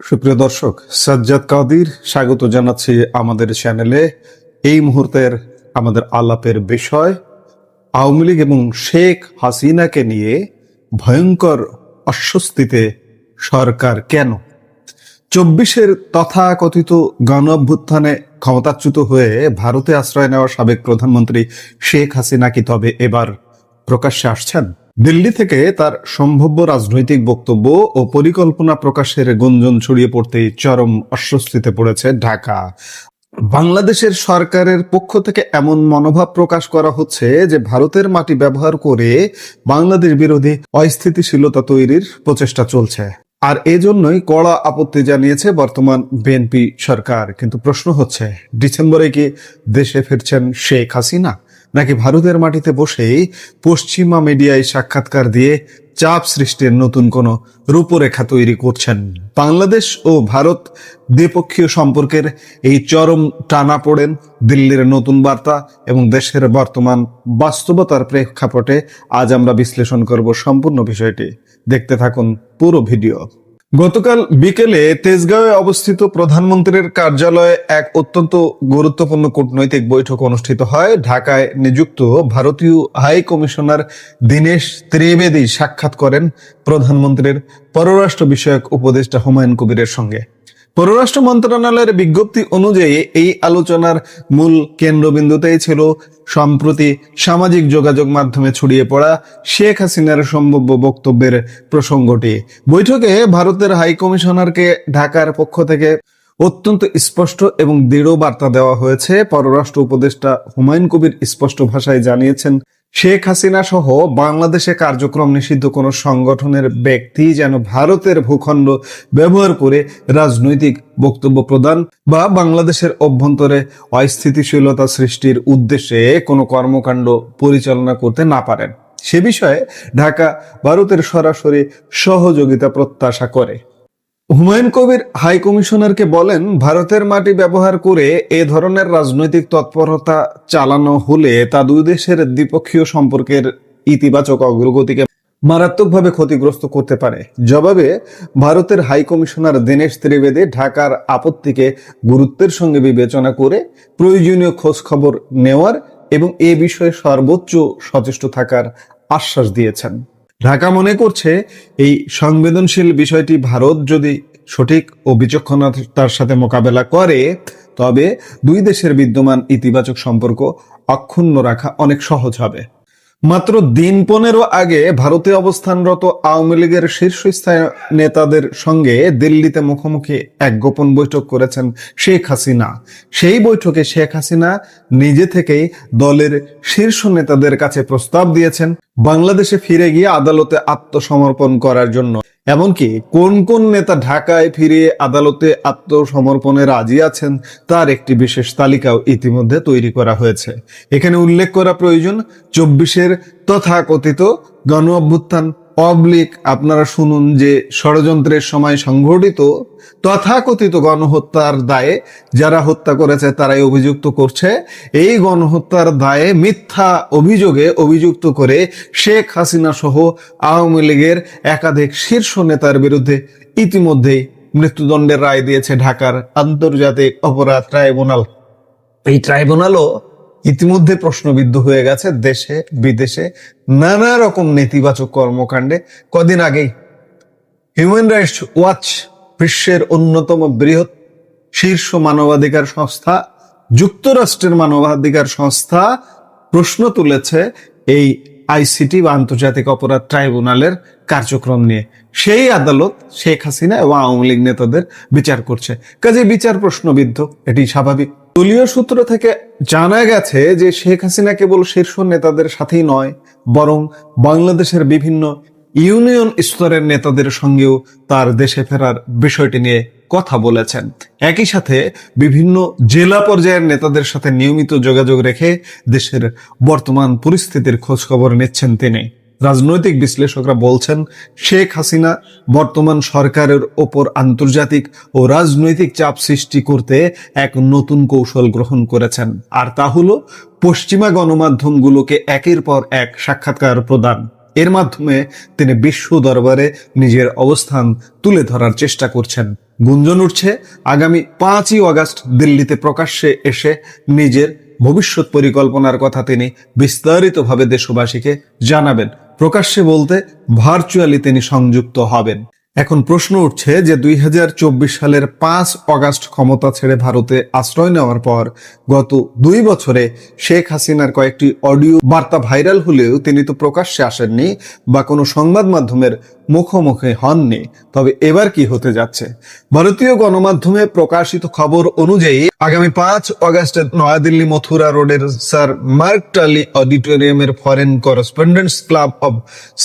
সুপ্রিয় দর্শক, সাজ্জাদ কাদির স্বাগত জানাচ্ছি আমাদের চ্যানেলে। এই মুহূর্তের আমাদের আলাপের বিষয় আওয়ামী লীগ এবং শেখ হাসিনাকে নিয়ে ভয়ঙ্কর অস্বস্তিতে সরকার কেন। 24-এর তথাকথিত গণ অভ্যুত্থানে ক্ষমতাচ্যুত হয়ে ভারতে আশ্রয় নেওয়া সাবেক প্রধানমন্ত্রী শেখ হাসিনা কি তবে এবার প্রকাশ্যে আসছেন? দিল্লি থেকে তার সম্ভাব্য রাজনৈতিক বক্তব্য ও পরিকল্পনা প্রকাশের গুঞ্জন ছড়িয়ে পড়তেই চরম অস্বস্তিতে পড়েছে ঢাকা। বাংলাদেশের সরকারের পক্ষ থেকে এমন মনোভাব প্রকাশ করা হচ্ছে যে ভারতের মাটি ব্যবহার করে বাংলাদেশ বিরোধী অস্থিতিশীলতা তৈরির প্রচেষ্টা চলছে। আর এজন্যই কড়া আপত্তি জানিয়েছে বর্তমান বিএনপি সরকার। কিন্তু প্রশ্ন হচ্ছে, ডিসেম্বরে কি দেশে ফিরছেন শেখ হাসিনা, নাকি ভারতের মাটিতে বসেই পশ্চিমা মিডিয়ায় সাক্ষাৎকার দিয়ে চাপ সৃষ্টির নতুন কোনো রূপরেখা তৈরি করছেন? বাংলাদেশ ও ভারত দ্বিপক্ষীয় সম্পর্কের এই চরম টানাপোড়েন, দিল্লির নতুন বার্তা এবং দেশের বর্তমান বাস্তবতার প্রেক্ষাপটে আজ আমরা বিশ্লেষণ করব সম্পূর্ণ বিষয়টি। দেখতে থাকুন পুরো ভিডিও। গতকাল বিকেলে তেজগাঁওয়ে অবস্থিত প্রধানমন্ত্রীর কার্যালয়ে এক অত্যন্ত গুরুত্বপূর্ণ কূটনৈতিক বৈঠক অনুষ্ঠিত হয়। ঢাকায় নিযুক্ত ভারতীয় হাই কমিশনার দীনেশ ত্রিবেদী সাক্ষাৎ করেন প্রধানমন্ত্রীর পররাষ্ট্র বিষয়ক উপদেষ্টা হুমায়ুন কবিরের সঙ্গে। পররাষ্ট্র মন্ত্রণালয়ের বিজ্ঞপ্তি অনুযায়ী এই আলোচনার মূল কেন্দ্রবিন্দুতেই ছিল সম্প্রতি সামাজিক যোগাযোগ মাধ্যমে ছড়িয়ে পড়া শেখ হাসিনার সম্ভাব্য বক্তব্যের প্রসঙ্গটি। বৈঠকে ভারতের হাই কমিশনারকে ঢাকার পক্ষ থেকে অত্যন্ত স্পষ্ট এবং দৃঢ় বার্তা দেওয়া হয়েছে। পররাষ্ট্র উপদেষ্টা হুমায়ুন কবির স্পষ্ট ভাষায় জানিয়েছেন, শেখ হাসিনা সহ বাংলাদেশে কার্যক্রম নিষিদ্ধ কোনো সংগঠনের ব্যক্তি যেন ভারতের ভূখণ্ড ব্যবহার করে রাজনৈতিক বক্তব্য প্রদান বা বাংলাদেশের অভ্যন্তরে অস্থিতিশীলতা সৃষ্টির উদ্দেশ্যে কোনো কর্মকাণ্ড পরিচালনা করতে না পারেন। সে বিষয়ে ঢাকা ভারতের সরাসরি সহযোগিতা প্রত্যাশা করে। হুমায়ুন কবির হাই কমিশনারকে বলেন, ভারতের মাটি ব্যবহার করে এ ধরনের রাজনৈতিক তৎপরতা চালানো হলে তা দুই দেশের দ্বিপক্ষীয় সম্পর্কের ইতিবাচক অগ্রগতিকে মারাত্মকভাবে ক্ষতিগ্রস্ত করতে পারে। জবাবে ভারতের হাই কমিশনার দীনেশ ত্রিবেদী ঢাকার আপত্তিকে গুরুত্বের সঙ্গে বিবেচনা করে প্রয়োজনীয় খোঁজ খবর নেওয়ার এবং এ বিষয়ে সর্বোচ্চ সচেষ্ট থাকার আশ্বাস দিয়েছেন। ঢাকা মনে করছে, এই সংবেদনশীল বিষয়টি ভারত যদি সঠিক ও বিচক্ষণতার সাথে মোকাবেলা করে তবে দুই দেশের বিদ্যমান ইতিবাচক সম্পর্ক অক্ষুণ্ণ রাখা অনেক সহজ হবে। মাত্র দিন 15 আগে ভারতে অবস্থানরত আওয়ামী লীগের শীর্ষস্থানীয় নেতাদের সঙ্গে দিল্লিতে মুখোমুখি এক গোপন বৈঠক করেছেন শেখ হাসিনা। সেই বৈঠকে শেখ হাসিনা নিজে থেকেই দলের শীর্ষ নেতাদের কাছে প্রস্তাব দিয়েছেন বাংলাদেশে ফিরে গিয়ে আদালতে আত্মসমর্পণ করার জন্য। এমনকি কোন কোন নেতা ঢাকায় ফিরে আদালতে আত্মসমর্পণে রাজি আছেন তার একটি বিশেষ তালিকাও ইতিমধ্যে তৈরি করা হয়েছে। এখানে উল্লেখ করা প্রয়োজন, 24-এর তথাকথিত গণ অভ্যুত্থান আপনারা শুনুন যে ষড়যন্ত্রের সময় সংঘটিত তথাকথিত গণহত্যার দায়ে যারা হত্যা করেছে তারাই অভিযুক্ত করছে। এই গণহত্যার দায়ে মিথ্যা অভিযোগে অভিযুক্ত করে শেখ হাসিনা সহ আওয়ামী লীগের একাধিক শীর্ষ নেতার বিরুদ্ধে ইতিমধ্যেই মৃত্যুদণ্ডের রায় দিয়েছে ঢাকার আন্তর্জাতিক অপরাধ ট্রাইব্যুনাল। এই ট্রাইব্যুনালও ইতিমধ্যে প্রশ্নবিদ্ধ হয়ে গেছে দেশে বিদেশে নানা রকম নেতিবাচক কর্মকাণ্ডে। কদিন আগেই হিউম্যান রাইটস ওয়াচ, বিশ্বের অন্যতম বৃহৎ শীর্ষ মানবাধিকার সংস্থা, যুক্তরাষ্ট্রের মানবাধিকার সংস্থা প্রশ্ন তুলেছে এই আইসিটি বা আন্তর্জাতিক অপরাধ ট্রাইব্যুনালের কার্যক্রম নিয়ে। সেই আদালত শেখ হাসিনা এবং আওয়ামী লীগ নেতাদের বিচার করছে, কাজে বিচার প্রশ্নবিদ্ধ, এটি স্বাভাবিক। দলীয় সূত্র থেকে জানা গেছে যে শেখ হাসিনা কেবল শীর্ষ নেতাদের সাথেই নয়, বরং বাংলাদেশের বিভিন্ন ইউনিয়ন স্তরের নেতাদের সঙ্গেও তার দেশে ফেরার বিষয়টি নিয়ে কথা বলেছেন। একই সাথে বিভিন্ন জেলা পর্যায়ের নেতাদের সাথে নিয়মিত যোগাযোগ রেখে দেশের বর্তমান পরিস্থিতির খোঁজ খবর নিচ্ছেন তিনি। রাজনৈতিক বিশ্লেষকরা বলছেন, শেখ হাসিনা বর্তমান সরকারের ওপর আন্তর্জাতিক ও রাজনৈতিক চাপ সৃষ্টি করতে এক নতুন কৌশল গ্রহণ করেছেন, আর তা হলো পশ্চিমা গণমাধ্যমগুলোকে একের পর এক সাক্ষাৎকার প্রদান। এর মাধ্যমে তিনি বিশ্ব দরবারে নিজের অবস্থান তুলে ধরার চেষ্টা করছেন। গুঞ্জন উঠছে আগামী 5ই আগস্ট দিল্লিতে প্রকাশ্যে এসে নিজের ভবিষ্যৎ পরিকল্পনার কথা তিনি বিস্তারিতভাবে দেশবাসীকে জানাবেন। প্রকাশ্যে বলতে ভার্চুয়ালি তিনি সংযুক্ত হবেন। এখন প্রশ্ন উঠছে যে 2024 সালের 5 আগস্ট ক্ষমতা ছেড়ে ভারতে আশ্রয় নেওয়ার পর গত 2 বছরে শেখ হাসিনার কয়েকটি অডিও বার্তা ভাইরাল হলেও তিনি তো প্রকাশ্যে আসেননি বা কোনো সংবাদ মাধ্যমের মুখোমুখি হননি। তবে এবার কি হতে যাচ্ছে? ভারতীয় গণমাধ্যমে প্রকাশিত খবর অনুযায়ী আগামী 5 আগস্টে নয়াদিল্লি মথুরা রোডের স্যার মার্ক টালি অডিটোরিয়ামের foreign correspondents club of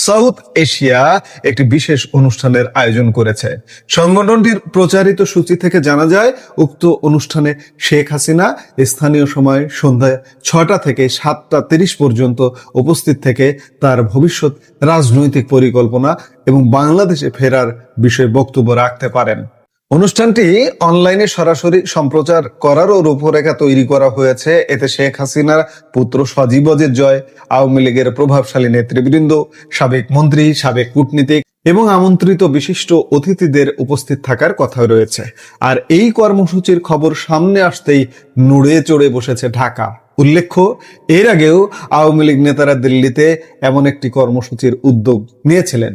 South Asia একটি বিশেষ অনুষ্ঠানের আয়োজন করেছে। সংগঠনটির প্রচারিত সূচি থেকে জানা যায় উক্ত অনুষ্ঠানে শেখ হাসিনা স্থানীয় সময় সন্ধ্যা 6টা থেকে 7টা 30 পর্যন্ত উপস্থিত থেকে তার ভবিষ্যৎ রাজনৈতিক পরিকল্পনা এবং বাংলাদেশে ফেরার বিষয়ে বক্তব্য রাখতে পারেন। অনুষ্ঠানটি অনলাইনে সরাসরি সম্প্রচার করারও রূপরেখা তৈরি করা হয়েছে। এতে শেখ হাসিনার পুত্র সজীব ওয়াজেদ জয়, আওয়ামী লীগের প্রভাবশালী নেতৃবৃন্দ, সাবেক মন্ত্রী, সাবেক কূটনীতিক এবং আমন্ত্রিত বিশিষ্ট অতিথিদের উপস্থিত থাকার কথা রয়েছে। আর এই কর্মসূচির খবর সামনে আসতেই নড়ে চড়ে বসেছে ঢাকা। উল্লেখ্য, এর আগেও আওয়ামী লীগ নেতারা দিল্লিতে এমন একটি কর্মসূচির উদ্যোগ নিয়েছিলেন।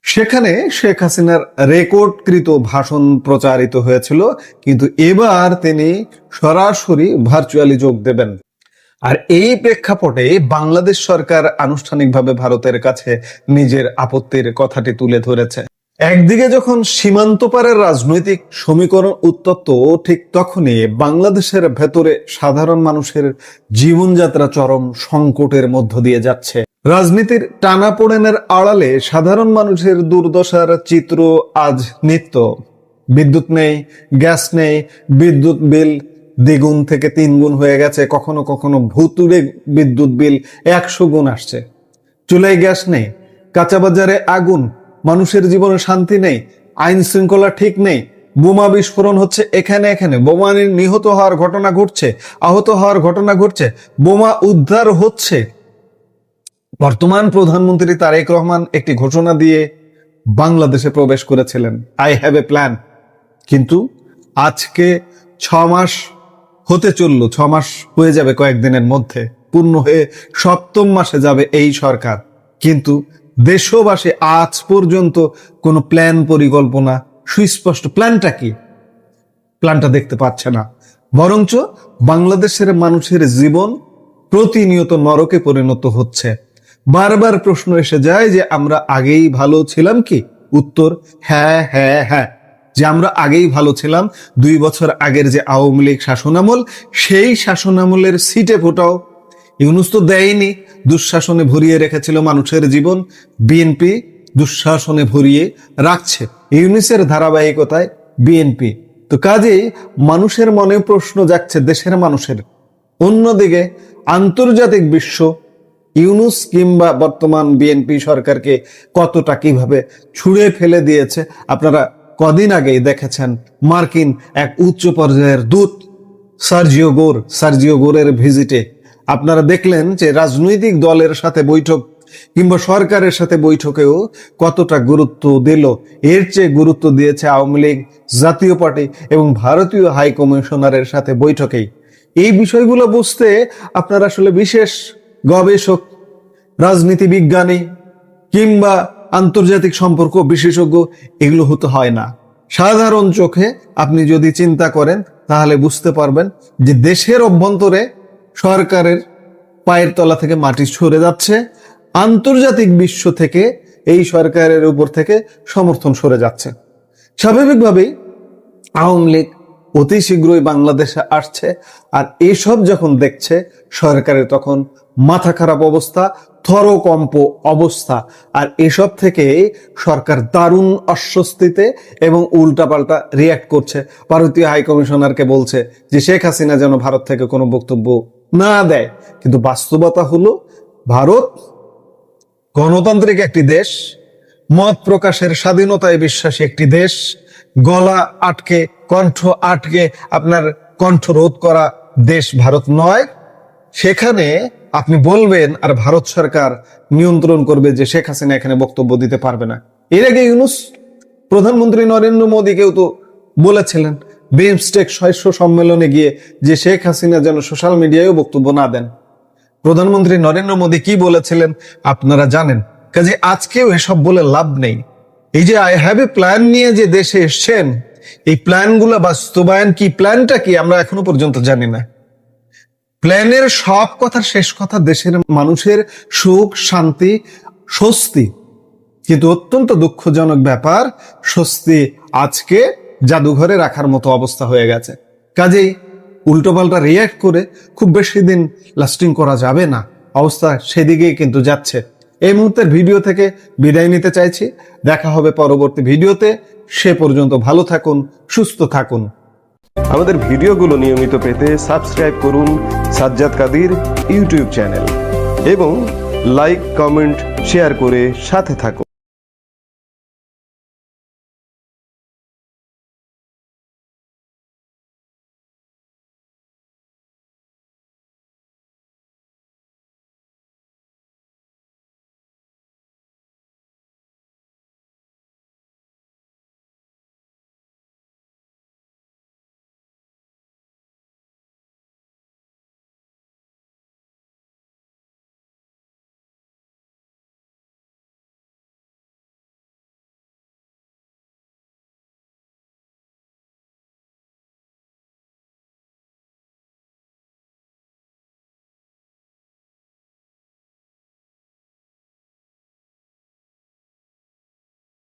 সেখানে শেখ হাসিনার রেকর্ডকৃত ভাষণ প্রচারিত হয়েছিল, কিন্তু এবার তিনি সরাসরি ভার্চুয়ালি যোগ দেবেন। আর এই প্রেক্ষাপটে বাংলাদেশ সরকার আনুষ্ঠানিকভাবে ভারতের কাছে নিজের আপত্তির কথাটি তুলে ধরেছে। একদিকে যখন সীমান্ত পারের রাজনৈতিক সমীকরণ উত্তপ্ত, ঠিক তখনই বাংলাদেশের ভেতরে সাধারণ মানুষের জীবনযাত্রা চরম সংকটের মধ্য দিয়ে যাচ্ছে। রাজনীতির টানাপোড়েনের আড়ালে সাধারণ মানুষের দুর্দশার চিত্র আজ নিত্য। বিদ্যুৎ নেই, গ্যাস নেই, বিদ্যুৎ বিল 2 গুণ থেকে 3 গুণ হয়ে গেছে, কখনো কখনো ভুতুড়ে বিদ্যুৎ বিল 100 গুণ আসছে। চুলায় গ্যাস নেই, কাঁচা বাজারে আগুন, মানুষের জীবনে শান্তি নেই, আইন শৃঙ্খলা ঠিক নেই, বোমা বিস্ফোরণ হচ্ছে এখানে, বোমা নিহত হওয়ার ঘটনা ঘটছে, আহত হওয়ার ঘটনা ঘটছে, বোমা উদ্ধার হচ্ছে। বর্তমান প্রধানমন্ত্রী তারেক রহমান একটি ঘোষণা দিয়ে বাংলাদেশে প্রবেশ করেছিলেন, আই হ্যাভ এ প্ল্যান। কিন্তু আজকে 6 মাস হতে চলল, 6 মাস হয়ে যাবে কয়েকদিনের মধ্যে, পূর্ণ হয়ে 7ম মাসে যাবে এই সরকার। কিন্তু দেশবাসী আজ পর্যন্ত কোনো প্ল্যান, পরিকল্পনা, সুস্পষ্ট প্ল্যানটা কি, প্ল্যানটা দেখতে পাচ্ছে না। বরঞ্চ বাংলাদেশের মানুষের জীবন প্রতিনিয়ত নরকে পরিণত হচ্ছে। বারবার প্রশ্ন এসে যায় যে আমরা আগেই ভালো ছিলাম কি? উত্তর হ্যাঁ হ্যাঁ হ্যাঁ, যে আমরা আগেই ভালো ছিলাম। 2 বছর আগের যে আওয়ামী লীগ শাসনামল, সেই শাসনামলের সিটে ফোটাও ইউনূস তো দেয়নি, দুঃশাসনে ভরিয়ে রেখেছিল মানুষের জীবন। বিএনপি দুঃশাসনে ভরিয়ে রাখছে, ইউনূসের ধারাবাহিকতায় বিএনপি। তো কাজেই মানুষের মনে প্রশ্ন জাগছে, দেশের মানুষের। অন্যদিকে আন্তর্জাতিক বিশ্ব ইউনূস কিংবা বর্তমান বিএনপি সরকারকে কতটা কিভাবে ছুঁড়ে ফেলে দিয়েছে আপনারা কদিন আগেই দেখেছেন। মার্কিন এক উচ্চ পর্যায়ের দূত সার্জিও গোরের ভিজিটে আপনারা দেখলেন যে রাজনৈতিক দলের সাথে বৈঠক কিংবা সরকারের সাথে বৈঠকেও কতটা গুরুত্ব দিল। এর চেয়ে গুরুত্ব দিয়েছে আওয়ামী লীগ, জাতীয় পার্টি এবং ভারতীয় হাই কমিশনারের সাথে বৈঠকেই। এই বিষয়গুলো বুঝতে আপনারা আসলে বিশেষ গবেষক, রাজনীতি বিজ্ঞানী কিংবা আন্তর্জাতিক সম্পর্ক বিশেষজ্ঞ এগুলো হতে হয় না। সাধারণ চোখে আপনি যদি চিন্তা করেন তাহলে বুঝতে পারবেন যে দেশের অভ্যন্তরে সরকারের পায়ের তলা থেকে মাটি সরে যাচ্ছে, আন্তর্জাতিক বিশ্ব থেকে এই সরকারের উপর থেকে সমর্থন সরে যাচ্ছে। স্বাভাবিকভাবেই আওয়ামী লীগ অতি শীঘ্রই বাংলাদেশে আসছে, আর এসব যখন দেখছে সরকারের তখন মাথা খারাপ অবস্থা, থরকম্প অবস্থা। আর এসব থেকে সরকার দারুণ অস্বস্তিতে এবং উল্টাপাল্টা রিয়াক্ট করছে। ভারতীয় হাই কমিশনারকে বলছে যে শেখ হাসিনা যেন ভারত থেকে কোনো বক্তব্য না দেয়। কিন্তু বাস্তবতা হলো ভারত গণতান্ত্রিক একটি দেশ, মত প্রকাশের স্বাধীনতায় বিশ্বাসী একটি দেশ। গলা আটকে, কণ্ঠ আটকে আপনার কণ্ঠ রোধ করা দেশ ভারত নয়। সেখানে আপনি বলবেন আর ভারত সরকার নিয়ন্ত্রণ করবে যে শেখ হাসিনা এখানে বক্তব্য দিতে পারবে না। এর আগে ইউনূস প্রধানমন্ত্রী নরেন্দ্র মোদীকেও তো বলেছিলেন বিমস্টেক শীর্ষ সম্মেলনে গিয়ে যে শেখ হাসিনা যেন সোশ্যাল মিডিয়ায়ও বক্তব্য না দেন। প্রধানমন্ত্রী নরেন্দ্র মোদী কি বলেছিলেন আপনারা জানেন। কাজে আজকেও এসব বলে লাভ নেই। এই যে আই হ্যাভ এ প্ল্যান নিয়ে যে দেশে এসছেন, এই প্ল্যানগুলো বাস্তবায়ন কি, প্ল্যানটা কি আমরা এখনো পর্যন্ত জানি না। প্ল্যানের সব কথার শেষ কথা দেশের মানুষের সুখ, শান্তি, স্বস্তি। কিন্তু অত্যন্ত দুঃখজনক ব্যাপার, স্বস্তি আজকে জাদুঘরে রাখার মতো অবস্থা হয়ে গেছে। কাজেই উল্টোপাল্টা রিয়্যাক্ট করে খুব বেশি দিন লাস্টিং করা যাবে না, অবস্থা সেদিকেই কিন্তু যাচ্ছে। এই মুহূর্তের ভিডিও থেকে বিদায় নিতে চাইছি। দেখা হবে পরবর্তী ভিডিওতে। সে পর্যন্ত ভালো থাকুন, সুস্থ থাকুন। আমাদের ভিডিওগুলো নিয়মিত পেতে সাবস্ক্রাইব করুন সাজ্জাদ কাদির ইউটিউব চ্যানেল এবং লাইক, কমেন্ট, শেয়ার করে সাথে থাকুন।